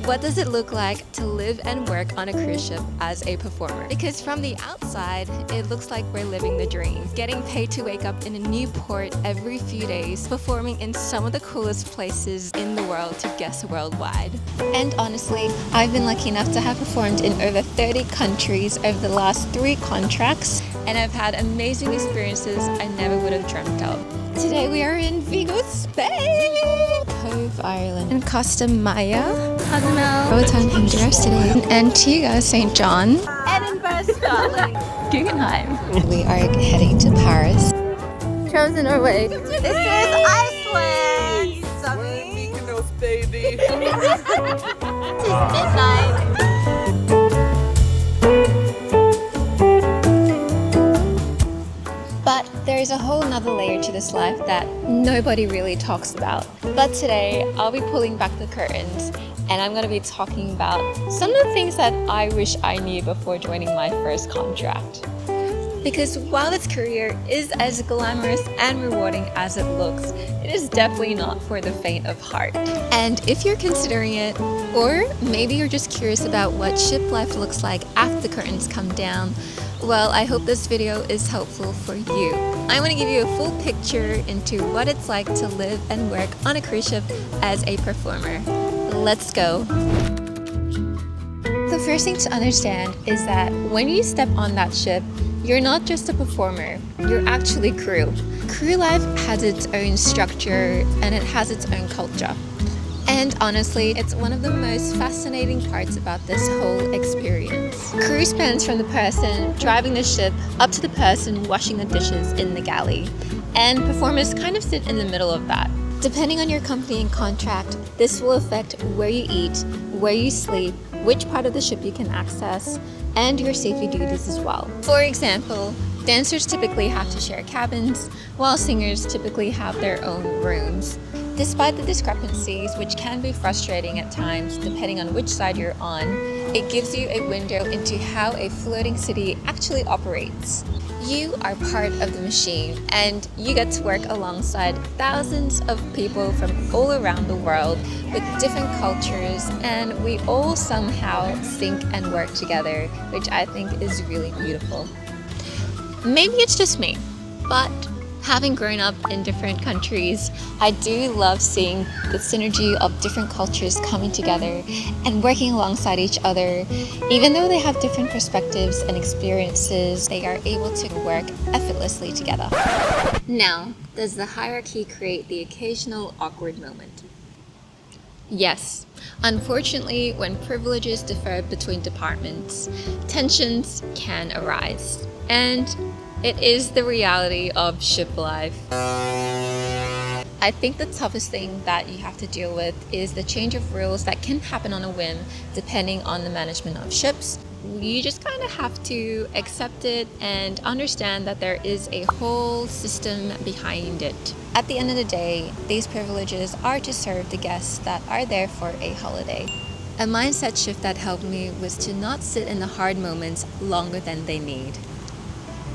What does it look like to live and work on a cruise ship as a performer? Because from the outside, it looks like we're living the dream. Getting paid to wake up in a new port every few days, performing in some of the coolest places in the world to guess worldwide. And honestly, I've been lucky enough to have performed in over 30 countries over the last 3 contracts, and I've had amazing experiences I never would have dreamt of. Today we are in Vigo, Spain, Cove, Ireland, and Costa Maya, Roatan, Honduras today, and Antigua, St. John, Edinburgh, Scotland, Guggenheim. We are heading to Paris. Tromsø, Norway. This is Iceland. Southern Mykonos, baby. This is midnight. But there's a whole nother layer to this life that nobody really talks about. But today, I'll be pulling back the curtains and I'm going to be talking about some of the things that I wish I knew before joining my first contract. Because while this career is as glamorous and rewarding as it looks, it is definitely not for the faint of heart. And if you're considering it, or maybe you're just curious about what ship life looks like after the curtains come down, well, I hope this video is helpful for you. I want to give you a full picture into what it's like to live and work on a cruise ship as a performer. Let's go. The first thing to understand is that when you step on that ship, you're not just a performer, you're actually crew. Crew life has its own structure and it has its own culture. And honestly, it's one of the most fascinating parts about this whole experience. Crew spans from the person driving the ship up to the person washing the dishes in the galley. And performers kind of sit in the middle of that. Depending on your company and contract, this will affect where you eat, where you sleep, which part of the ship you can access, and your safety duties as well. For example, dancers typically have to share cabins, while singers typically have their own rooms. Despite the discrepancies, which can be frustrating at times depending on which side you're on, it gives you a window into how a floating city actually operates. You are part of the machine and you get to work alongside thousands of people from all around the world with different cultures, and we all somehow sync and work together, which I think is really beautiful. Maybe it's just me, but having grown up in different countries, I do love seeing the synergy of different cultures coming together and working alongside each other. Even though they have different perspectives and experiences, they are able to work effortlessly together. Now, does the hierarchy create the occasional awkward moment? Yes. Unfortunately, when privileges differ between departments, tensions can arise. And it is the reality of ship life. I think the toughest thing that you have to deal with is the change of rules that can happen on a whim depending on the management of ships. You just kind of have to accept it and understand that there is a whole system behind it. At the end of the day, these privileges are to serve the guests that are there for a holiday. A mindset shift that helped me was to not sit in the hard moments longer than they need.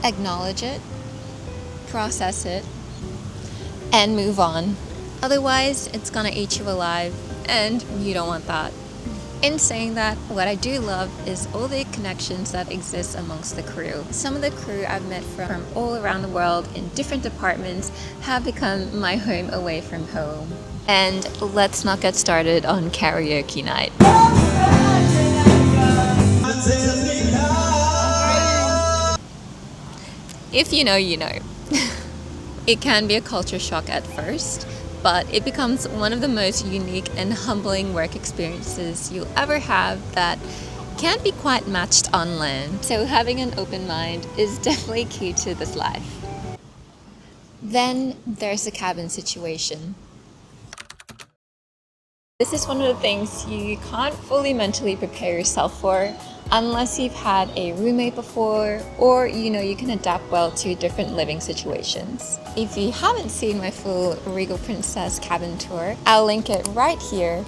Acknowledge it, process it, and move on. Otherwise, it's gonna eat you alive, and you don't want that. In saying that, what I do love is all the connections that exist amongst the crew. Some of the crew I've met from all around the world in different departments have become my home away from home. And let's not get started on karaoke night. If you know, you know. It can be a culture shock at first, but it becomes one of the most unique and humbling work experiences you'll ever have that can't be quite matched on land. So having an open mind is definitely key to this life. Then there's the cabin situation. This is one of the things you can't fully mentally prepare yourself for unless you've had a roommate before, or you can adapt well to different living situations. If you haven't seen my full Regal Princess cabin tour, I'll link it right here.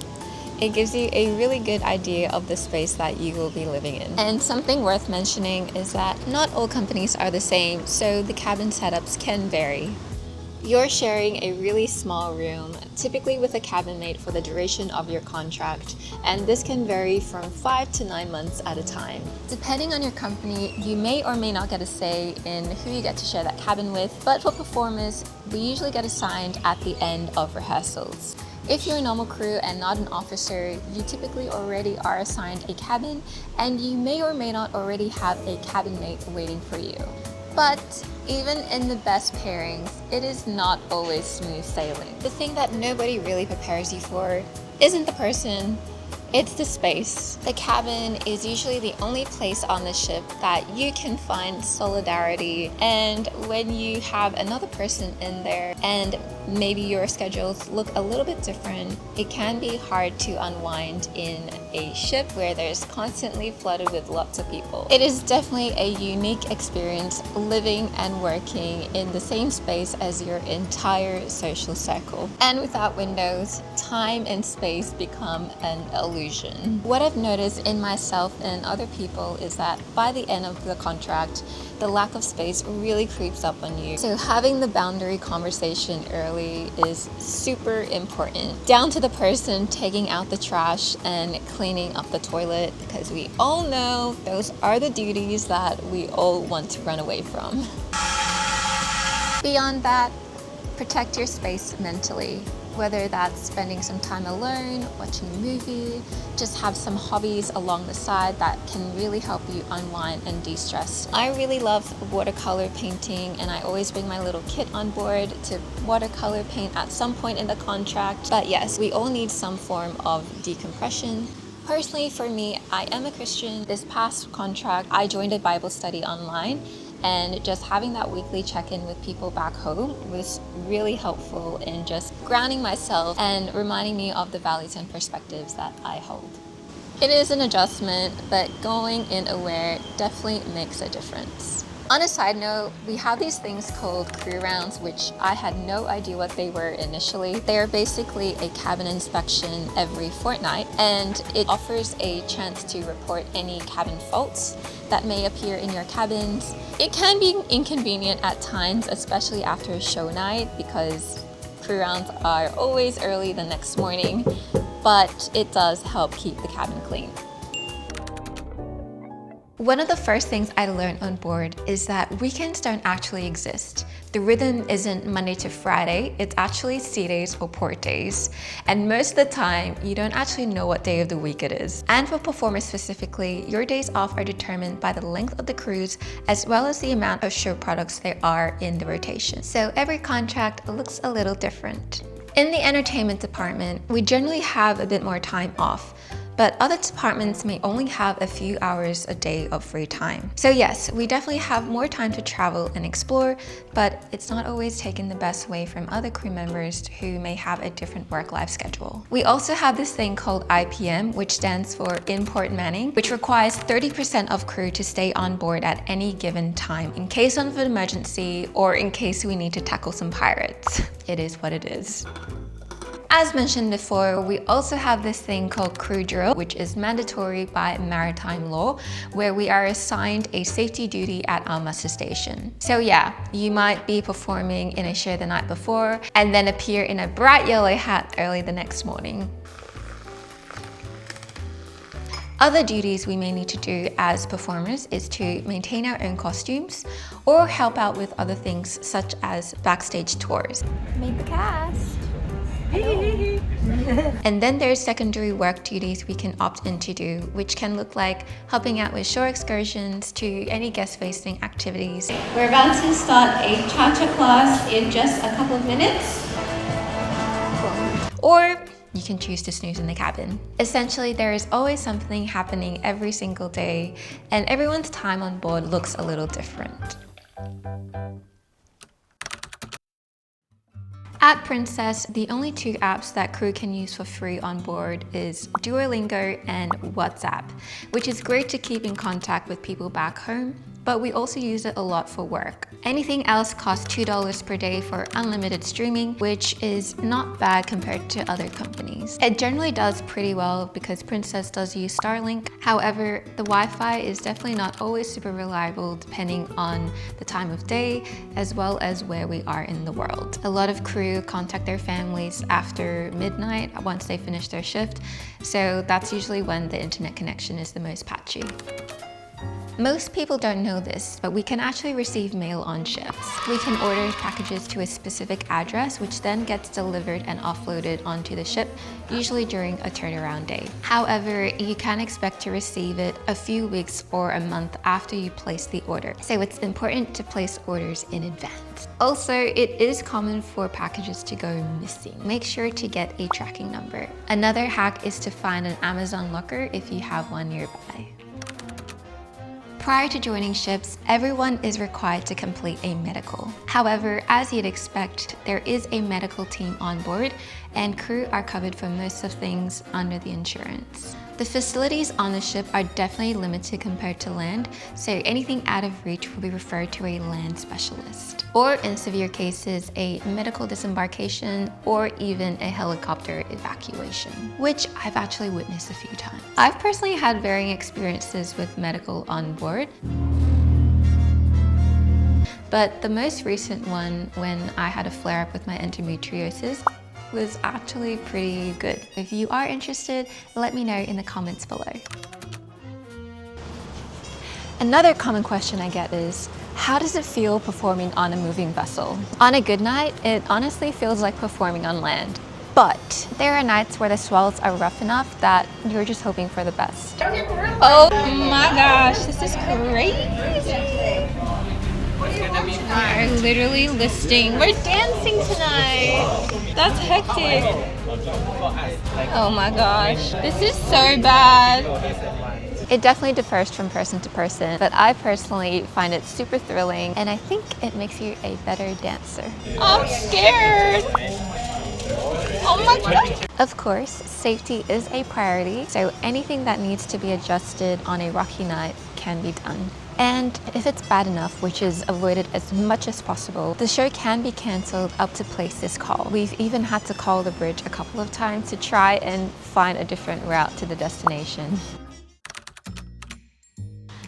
It gives you a really good idea of the space that you will be living in. And something worth mentioning is that not all companies are the same, so the cabin setups can vary. You're sharing a really small room, typically with a cabin mate for the duration of your contract, and this can vary from 5 to 9 months at a time. Depending on your company, you may or may not get a say in who you get to share that cabin with, but for performers, we usually get assigned at the end of rehearsals. If you're a normal crew and not an officer, you typically already are assigned a cabin, and you may or may not already have a cabin mate waiting for you. But even in the best pairings, it is not always smooth sailing. The thing that nobody really prepares you for isn't the person, it's the space. The cabin is usually the only place on the ship that you can find solidarity, and when you have another person in there and maybe your schedules look a little bit different, it can be hard to unwind in a ship where there's constantly flooded with lots of people. It is definitely a unique experience living and working in the same space as your entire social circle. And without windows, time and space become an illusion. What I've noticed in myself and other people is that by the end of the contract, the lack of space really creeps up on you. So having the boundary conversation early is super important. Down to the person taking out the trash and cleaning up the toilet, because we all know those are the duties that we all want to run away from. Beyond that, protect your space mentally. Whether that's spending some time alone, watching a movie, just have some hobbies along the side that can really help you unwind and de-stress. I really love watercolor painting, and I always bring my little kit on board to watercolor paint at some point in the contract. But yes, we all need some form of decompression. Personally, for me, I am a Christian. This past contract, I joined a Bible study online, and just having that weekly check-in with people back home was really helpful in just grounding myself and reminding me of the values and perspectives that I hold. It is an adjustment, but going in aware definitely makes a difference. On a side note, we have these things called crew rounds, which I had no idea what they were initially. They are basically a cabin inspection every fortnight, and it offers a chance to report any cabin faults that may appear in your cabins. It can be inconvenient at times, especially after a show night, because crew rounds are always early the next morning, but it does help keep the cabin clean. One of the first things I learned on board is that weekends don't actually exist. The rhythm isn't Monday to Friday, it's actually sea days or port days. And most of the time, you don't actually know what day of the week it is. And for performers specifically, your days off are determined by the length of the cruise as well as the amount of show products there are in the rotation. So every contract looks a little different. In the entertainment department, we generally have a bit more time off, but other departments may only have a few hours a day of free time. So yes, we definitely have more time to travel and explore, but it's not always taken the best way from other crew members who may have a different work-life schedule. We also have this thing called IPM, which stands for Import Manning, which requires 30% of crew to stay on board at any given time in case of an emergency or in case we need to tackle some pirates. It is what it is. As mentioned before, we also have this thing called crew drill, which is mandatory by maritime law, where we are assigned a safety duty at our muster station. So yeah, you might be performing in a show the night before and then appear in a bright yellow hat early the next morning. Other duties we may need to do as performers is to maintain our own costumes or help out with other things such as backstage tours. Meet the cast! And then there's secondary work duties we can opt in to do, which can look like helping out with shore excursions to any guest-facing activities. We're about to start a cha-cha class in just a couple of minutes. Or you can choose to snooze in the cabin. Essentially, there is always something happening every single day, and everyone's time on board looks a little different. At Princess, the only two apps that crew can use for free on board is Duolingo and WhatsApp, which is great to keep in contact with people back home, but we also use it a lot for work. Anything else costs $2 per day for unlimited streaming, which is not bad compared to other companies. It generally does pretty well because Princess does use Starlink. However, the Wi-Fi is definitely not always super reliable depending on the time of day as well as where we are in the world. A lot of crew contact their families after midnight once they finish their shift, so that's usually when the internet connection is the most patchy. Most people don't know this, but we can actually receive mail on ships. We can order packages to a specific address, which then gets delivered and offloaded onto the ship, usually during a turnaround day. However, you can expect to receive it a few weeks or a month after you place the order. So it's important to place orders in advance. Also, it is common for packages to go missing. Make sure to get a tracking number. Another hack is to find an Amazon locker if you have one nearby. Prior to joining ships, everyone is required to complete a medical. However, as you'd expect, there is a medical team on board and crew are covered for most of things under the insurance. The facilities on the ship are definitely limited compared to land, so anything out of reach will be referred to a land specialist. Or in severe cases, a medical disembarkation or even a helicopter evacuation, which I've actually witnessed a few times. I've personally had varying experiences with medical on board. But the most recent one, when I had a flare-up with my endometriosis, was actually pretty good. If you are interested, let me know in the comments below. Another common question I get is, how does it feel performing on a moving vessel? On a good night, it honestly feels like performing on land. But there are nights where the swells are rough enough that you're just hoping for the best. Oh my gosh, this is crazy. We are literally listing. We're dancing tonight. That's hectic. Oh my gosh. This is so bad. It definitely differs from person to person, but I personally find it super thrilling and I think it makes you a better dancer. I'm scared. Oh my God. Of course, safety is a priority, so anything that needs to be adjusted on a rocky night can be done. And if it's bad enough, which is avoided as much as possible, the show can be cancelled up to place this call. We've even had to call the bridge a couple of times to try and find a different route to the destination.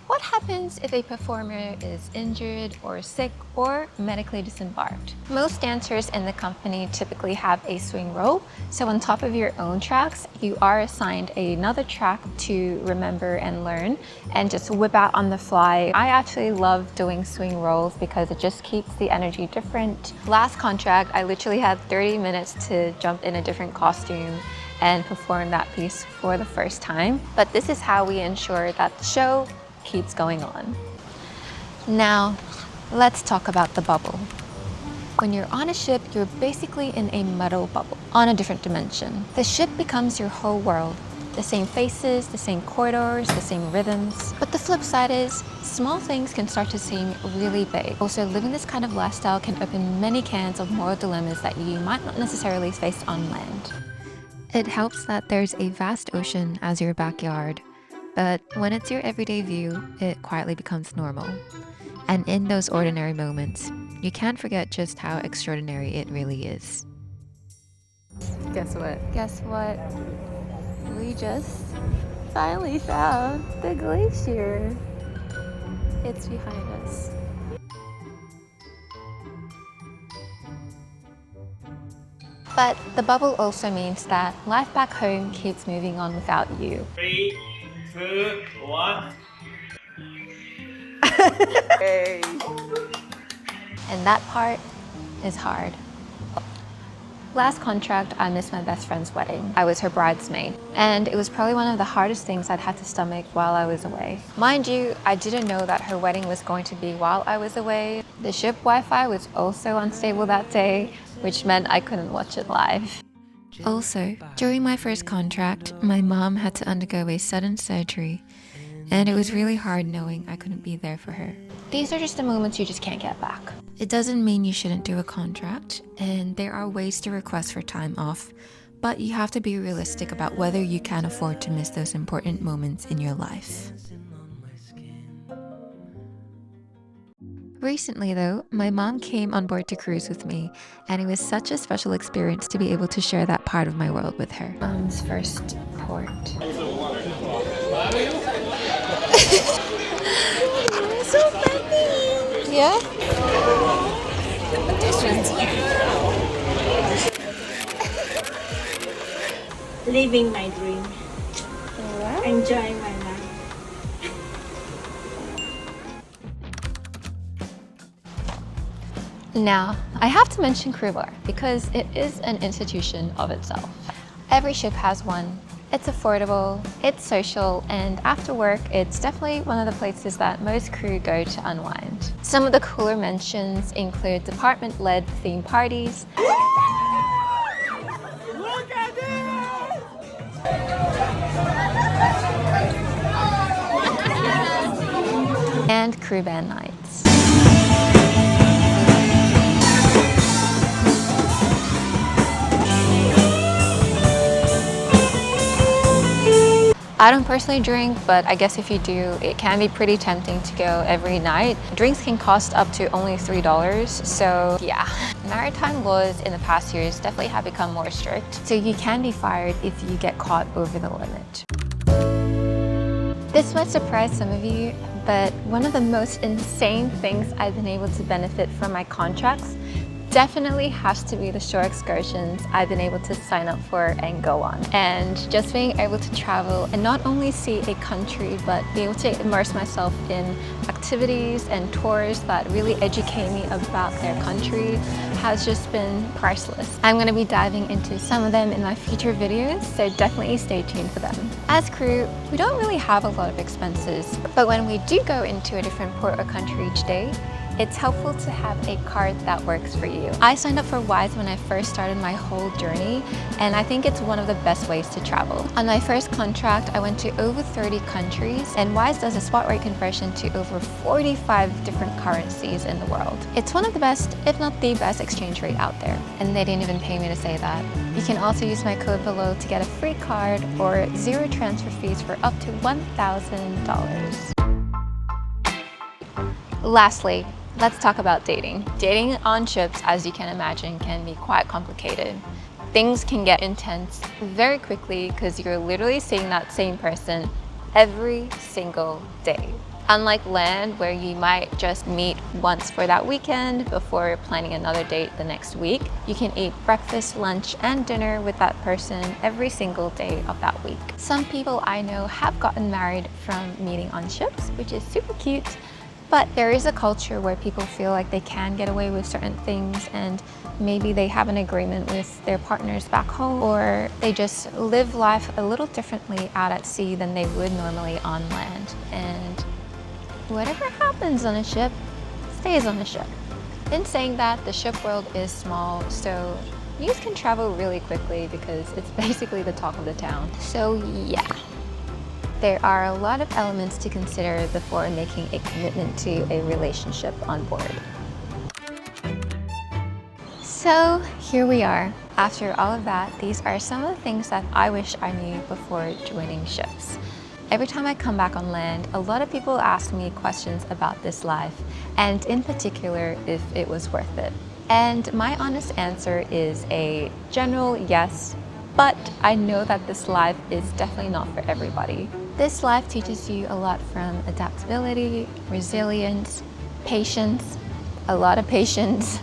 What happens if a performer is injured or sick or medically disembarked? Most dancers in the company typically have a swing roll, so on top of your own tracks, you are assigned another track to remember and learn and just whip out on the fly. I actually love doing swing rolls because it just keeps the energy different. Last contract, I literally had 30 minutes to jump in a different costume and perform that piece for the first time. But this is how we ensure that the show keeps going on. Now, let's talk about the bubble. When you're on a ship, you're basically in a metal bubble on a different dimension. The ship becomes your whole world. The same faces, the same corridors, the same rhythms. But the flip side is, small things can start to seem really big. Also, living this kind of lifestyle can open many cans of moral dilemmas that you might not necessarily face on land. It helps that there's a vast ocean as your backyard. But when it's your everyday view, it quietly becomes normal. And in those ordinary moments, you can't forget just how extraordinary it really is. Guess what? Guess what? We just finally found the glacier. It's behind us. But the bubble also means that life back home keeps moving on without you. 3, 2, 1. Hey. And that part is hard. Last contract, I missed my best friend's wedding. I was her bridesmaid, and it was probably one of the hardest things I'd had to stomach while I was away. Mind you, I didn't know that her wedding was going to be while I was away. The ship Wi-Fi was also unstable that day, which meant I couldn't watch it live. Also, during my first contract, my mom had to undergo a sudden surgery, and it was really hard knowing I couldn't be there for her. These are just the moments you just can't get back. It doesn't mean you shouldn't do a contract, and there are ways to request for time off, but you have to be realistic about whether you can afford to miss those important moments in your life. Recently though, my mom came on board to cruise with me, and it was such a special experience to be able to share that part of my world with her. Mom's first port. So funny! Yeah? Living my dream, Wow. enjoying my life. Now, I have to mention Crew Bar because it is an institution of itself. Every ship has one. It's affordable, it's social, and after work, it's definitely one of the places that most crew go to unwind. Some of the cooler mentions include department-led theme parties, and crew band nights. I don't personally drink, but I guess if you do, it can be pretty tempting to go every night. Drinks can cost up to only $3, so yeah. Maritime laws in the past years definitely have become more strict, so you can be fired if you get caught over the limit. This might surprise some of you, but one of the most insane things I've been able to benefit from my contracts definitely has to be the shore excursions I've been able to sign up for and go on. And just being able to travel and not only see a country, but be able to immerse myself in activities and tours that really educate me about their country has just been priceless. I'm going to be diving into some of them in my future videos, so definitely stay tuned for them. As crew, we don't really have a lot of expenses, but when we do go into a different port or country each day, it's helpful to have a card that works for you. I signed up for WISE when I first started my whole journey, and I think it's one of the best ways to travel. On my first contract, I went to over 30 countries, and WISE does a spot rate conversion to over 45 different currencies in the world. It's one of the best, if not the best, exchange rate out there, and they didn't even pay me to say that. You can also use my code below to get a free card or 0 transfer fees for up to $1,000. Lastly, let's talk about dating. Dating on ships, as you can imagine, can be quite complicated. Things can get intense very quickly because you're literally seeing that same person every single day. Unlike land, where you might just meet once for that weekend before planning another date the next week, you can eat breakfast, lunch, and dinner with that person every single day of that week. Some people I know have gotten married from meeting on ships, which is super cute. But there is a culture where people feel like they can get away with certain things, and maybe they have an agreement with their partners back home, or they just live life a little differently out at sea than they would normally on land. And whatever happens on a ship stays on the ship. In saying that, the ship world is small, so news can travel really quickly because it's basically the talk of the town. So yeah. There are a lot of elements to consider before making a commitment to a relationship on board. So here we are. After all of that, these are some of the things that I wish I knew before joining ships. Every time I come back on land, a lot of people ask me questions about this life, and in particular, if it was worth it. And my honest answer is a general yes, but I know that this life is definitely not for everybody. This life teaches you a lot from adaptability, resilience, patience, a lot of patience,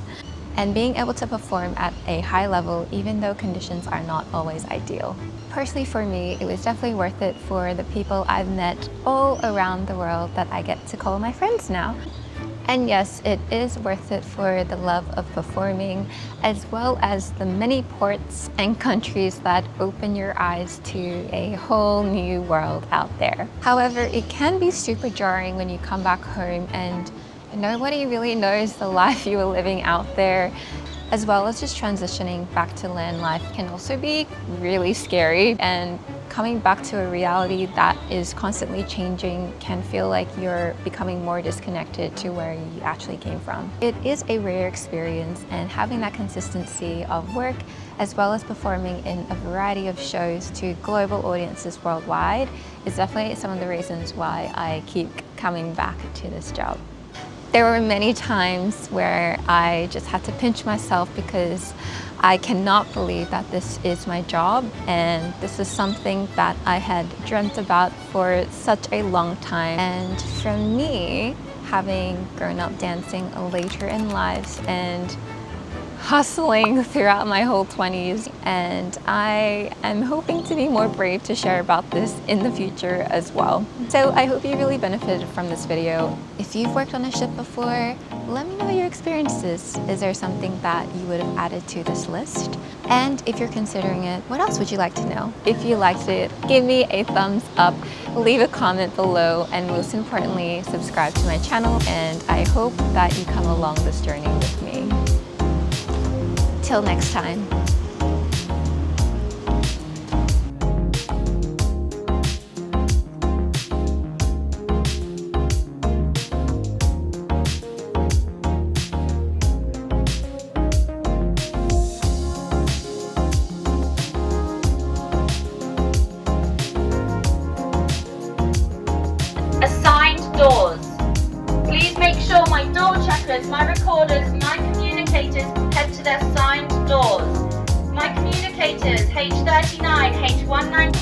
and being able to perform at a high level even though conditions are not always ideal. Personally for me, it was definitely worth it for the people I've met all around the world that I get to call my friends now. And yes, it is worth it for the love of performing, as well as the many ports and countries that open your eyes to a whole new world out there. However, it can be super jarring when you come back home and nobody really knows the life you were living out there, as well as just transitioning back to land life can also be really scary, and coming back to a reality that is constantly changing can feel like you're becoming more disconnected to where you actually came from. It is a rare experience, and having that consistency of work as well as performing in a variety of shows to global audiences worldwide is definitely some of the reasons why I keep coming back to this job. There were many times where I just had to pinch myself because I cannot believe that this is my job, and this is something that I had dreamt about for such a long time. And for me, having grown up dancing later in life and hustling throughout my whole 20s, and I am hoping to be more brave to share about this in the future as well. So I hope you really benefited from this video. If you've worked on a ship before, let me know your experiences. Is there something that you would have added to this list? And if you're considering it, what else would you like to know? If you liked it, give me a thumbs up, leave a comment below, and most importantly, subscribe to my channel, and I hope that you come along this journey with me. Till next time. Assigned doors. Please make sure my door checkers, my recorders, my communicators head to their assigned doors. My communicators, H39, H119.